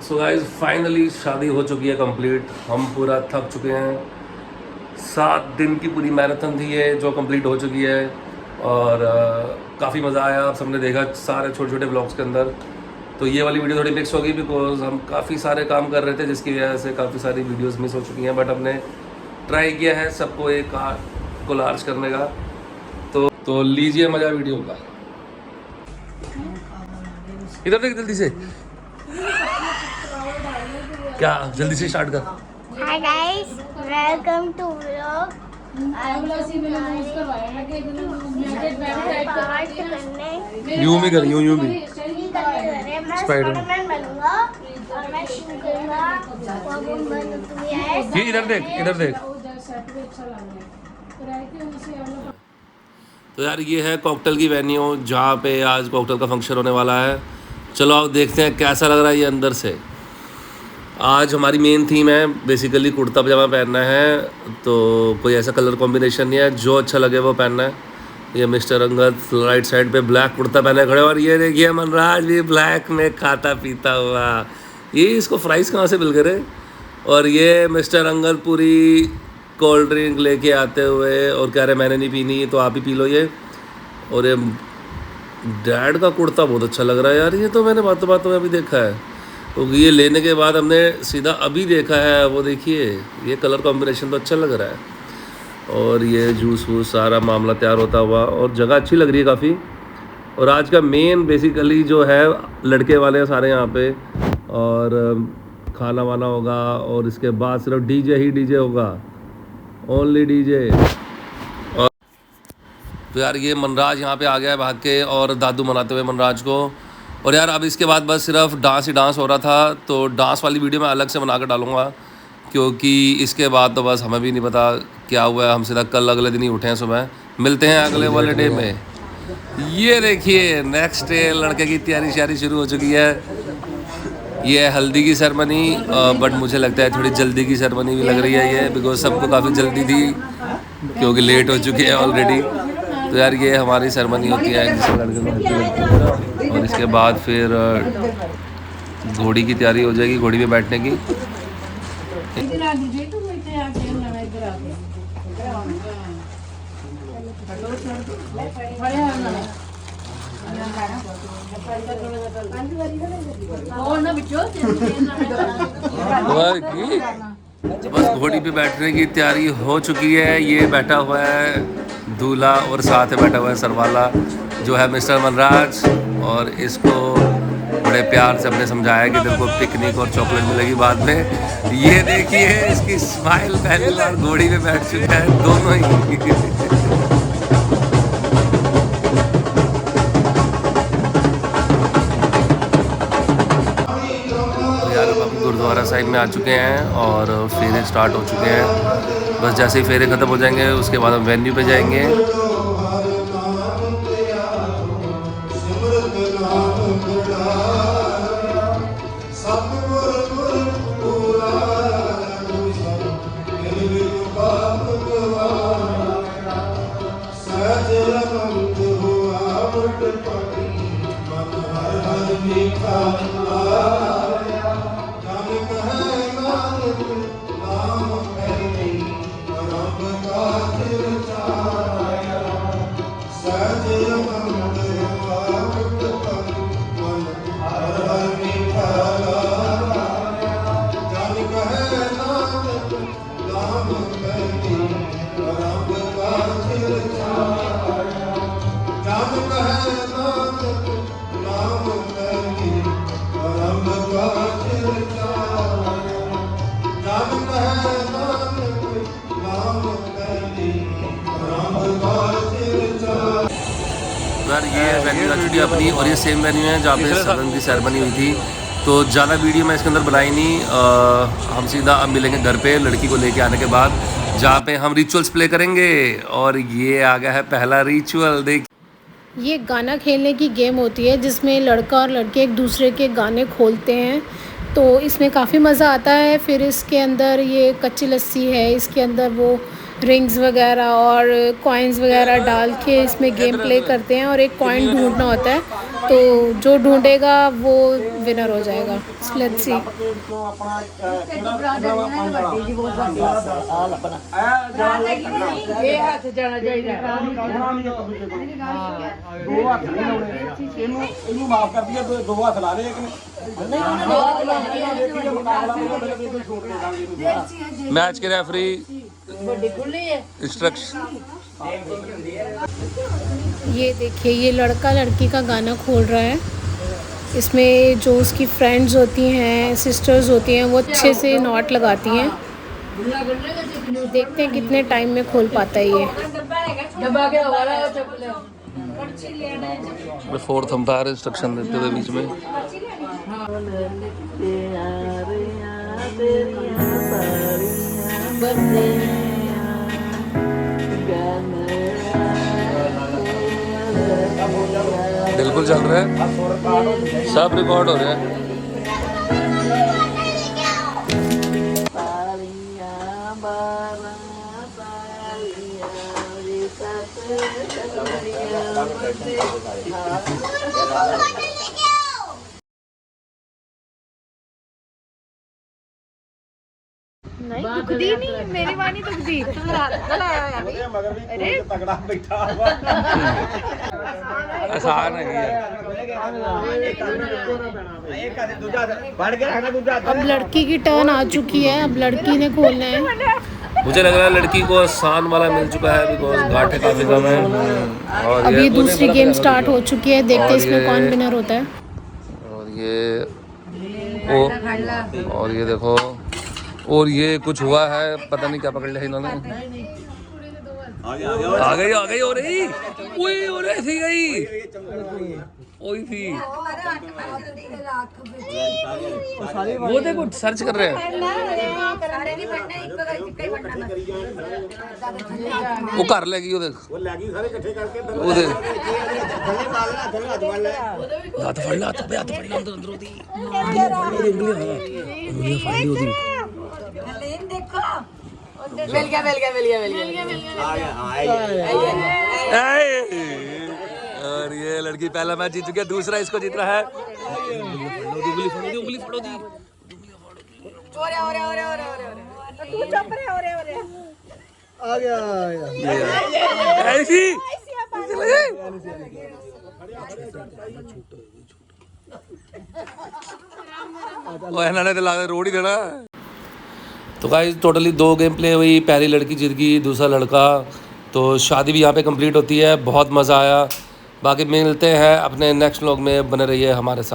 So guys finally शादी हो चुकी है कंप्लीट। हम पूरा थक चुके हैं। 7 दिन की पूरी मैराथन थी ये जो कंप्लीट हो चुकी है। और काफ़ी मज़ा आया। आप सबने देखा सारे छोटे छोटे ब्लॉग्स के अंदर। तो ये वाली वीडियो थोड़ी मिक्स होगी बिकॉज हम काफ़ी सारे काम कर रहे थे जिसकी वजह से काफ़ी सारी वीडियोस मिस हो चुकी हैं। बट हमने ट्राई किया है सबको एक कोलार्ज करने का। तो लीजिए मज़ा वीडियो का। इधर देख जल्दी से। क्या जल्दी से स्टार्ट कर। Hi guys, welcome to vlog. यूं भी कर यूं भी। मैं स्पाइडरमैन बनूंगा और मैं शूट करूंगा। ये इधर देख इधर देख। तो यार ये है कॉकटेल की वेन्यू जहाँ पे आज कॉकटेल का फंक्शन होने वाला है। चलो आप देखते हैं कैसा लग रहा है ये अंदर से। आज हमारी मेन थीम है बेसिकली कुर्ता पजामा पहनना है। तो कोई ऐसा कलर कॉम्बिनेशन नहीं है, जो अच्छा लगे वो पहनना है। ये मिस्टर अंगद राइट साइड पे ब्लैक कुर्ता पहने खड़े, और ये देखिए मनराज भी ब्लैक में खाता पीता हुआ। ये इसको फ्राइज़ कहाँ से मिल गए। और ये मिस्टर अंगद पूरी कोल्ड ड्रिंक लेके आते हुए और कह रहे मैंने नहीं पीनी तो आप ही पी लो ये। और ये डैड का कुर्ता बहुत अच्छा लग रहा है यार। ये तो मैंने बातों बातों में अभी देखा है। तो ये लेने के बाद हमने सीधा अभी देखा है, वो देखिए ये कलर कॉम्बिनेशन तो अच्छा लग रहा है। और ये जूस वूस सारा मामला तैयार होता हुआ, और जगह अच्छी लग रही है काफ़ी। और आज का मेन बेसिकली जो है लड़के वाले हैं सारे यहाँ पे, और खाना वाना होगा। और इसके बाद सिर्फ डीजे ही डीजे होगा, ओनली डीजे। और तो यार ये मनराज यहाँ पे आ गया है भाग के, और दादू मनाते हुए मनराज को। और यार अब इसके बाद बस सिर्फ डांस ही डांस हो रहा था। तो डांस वाली वीडियो मैं अलग से बना कर डालूँगा, क्योंकि इसके बाद तो बस हमें भी नहीं पता क्या हुआ है। हम सीधा कल अगले दिन ही उठे हैं सुबह। मिलते हैं अगले वाले डे में। ये देखिए नेक्स्ट डे लड़के की तैयारी शारी शुरू हो चुकी है। ये है हल्दी की सेरेमनी, बट मुझे लगता है थोड़ी जल्दी की सेरेमनी भी लग रही है ये, बिकॉज सबको काफ़ी जल्दी थी क्योंकि लेट हो चुकी है ऑलरेडी। तो यार ये हमारी सेरेमनी होती है जिसमें लड़के को हल्दी लगती है, और इसके बाद फिर घोड़ी की तैयारी हो जाएगी, घोड़ी पे बैठने की। बस घोड़ी पे बैठने की तैयारी हो चुकी है। ये बैठा हुआ है दूल्हा, और साथ में बैठा हुआ है सरवाला जो है मिस्टर मनराज। और इसको बड़े प्यार से हमने समझाया कि तेरे को पिकनिक और चॉकलेट मिलेगी बाद में। ये देखिए इसकी स्माइल पहली बार घोड़ी पे बैठ चुका है दोनों ही। गुरुद्वारा साहिब में आ चुके हैं और फेरे स्टार्ट हो चुके हैं। बस जैसे ही फेरे ख़त्म हो जाएंगे उसके बाद हम वेन्यू पे जाएंगे। यार ये वेन्यू आ चुकी है अपनी, और ये सेम वेन्यू है जहाँ पे सदन की सेरेमनी हुई थी। तो ज़्यादा वीडियो मैं इसके अंदर बनाई नहीं। हम सीधा अब मिलेंगे घर पे लड़की को लेके आने के बाद, जहाँ पे हम रिचुअल्स प्ले करेंगे। और ये आ गया है पहला रिचुअल। देख ये गाना खेलने की गेम होती है जिसमें लड़का और लड़के एक दूसरे के गाने खोलते हैं। तो इसमें काफ़ी मज़ा आता है। फिर इसके अंदर ये कच्ची लस्सी है, इसके अंदर वो रिंग्स वगैरह और कॉइन्स वगैरह डाल के इसमें गेम प्ले करते हैं और एक कॉइन ढूंढना होता है, तो जो ढूंढेगा वो विनर हो जाएगा। Let's see. मैच के रेफरी इंस्ट्रक्शन। ये देखिए, ये लड़का लड़की का गाना खोल रहा है। इसमें जो उसकी फ्रेंड्स होती हैं, सिस्टर्स होती हैं, वो अच्छे से नॉट लगाती हैं। देखते हैं कितने टाइम में खोल पाता है ये। फोर्थ अंपायर इंस्ट्रक्शन देते हुए बीच में। बिल्कुल चल रहा है, सब रिकॉर्ड हो रहे हैं। नहीं दुखदी नहीं, मेरी मां नहीं दुखदी। अरे तगड़ा बैठा आसान है। अब लड़की की टर्न आ चुकी है, अब लड़की ने खोलना है। मुझे लग रहा है लड़की को आसान वाला मिल चुका है, बिकॉज घाटे काफी कम है। और अभी दूसरी गेम स्टार्ट हो चुकी है, देखते हैं इसमें कौन विनर होता है। और ये देखो, और ये कुछ हुआ है, पता नहीं क्या पकड़ लिया इन्होंने। आ गई हो रही, ओए हो रही थी गई, ओई थी वो। देखो सर्च कर रहे हैं, वो कर लेगी, वो देख वो देख। हाथ फड़ ला, हाथ फड़ ला, अंदर होती उंगलियां फड़ ली होती। मिल गया। और ये लड़की पहला मैच जीत चुकी है, दूसरा इसको जीतना है। उंगली फाड़ो दी। तू चुप रहे। आ गया ऐसी इन्होंने तो लगा रोड ही देना। तो गाइस टोटली 2 गेम प्ले हुई, पहली लड़की जीत गई, दूसरा लड़का। तो शादी भी यहाँ पे कंप्लीट होती है, बहुत मज़ा आया। बाकी मिलते हैं अपने नेक्स्ट व्लॉग में, बने रहिए हमारे साथ।